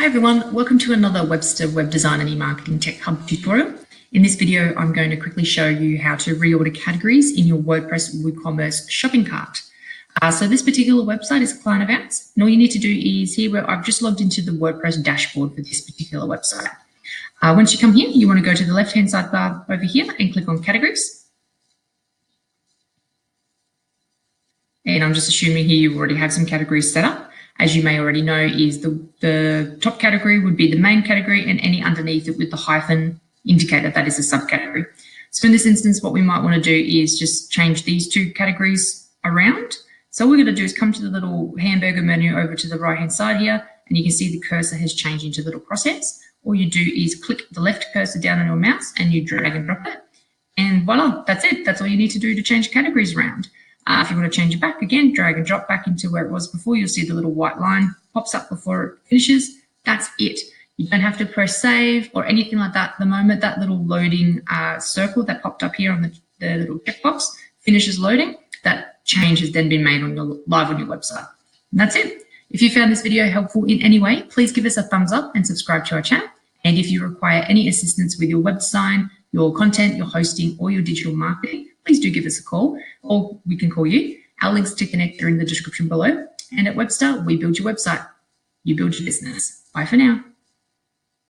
Hi everyone, welcome to another Web-Sta web design and e-marketing tech hub tutorial. In this video, I'm going to quickly show you how to reorder categories in your WordPress WooCommerce shopping cart. So this particular website is a client of ours, and all you need to do is here where I've just logged into the WordPress dashboard for this particular website. Once you come here, you want to go to the left-hand sidebar over here and click on categories. And I'm just assuming here you already have some categories set up. As you may already know, is the top category would be the main category, and any underneath it with the hyphen indicator, that is a subcategory. So in this instance, what we might want to do is just change these two categories around. So all we're going to do is come to the little hamburger menu over to the right-hand side here, and you can see the cursor has changed into little crosshairs. All you do is click the left cursor down on your mouse and you drag and drop it. And voila, that's it. That's all you need to do to change categories around. If you want to change it back again, drag and drop back into where it was before. You'll see the little white line pops up before it finishes. That's it. You don't have to press save or anything like that. The moment that little loading circle that popped up here on the little checkbox finishes loading, that change has then been made live on your website. And that's it. If you found this video helpful in any way, please give us a thumbs up and subscribe to our channel. And if you require any assistance with your web design, your content, your hosting, or your digital marketing, please do give us a call, or we can call you. Our links to connect are in the description below. And at Web-Sta, we build your website. You build your business. Bye for now.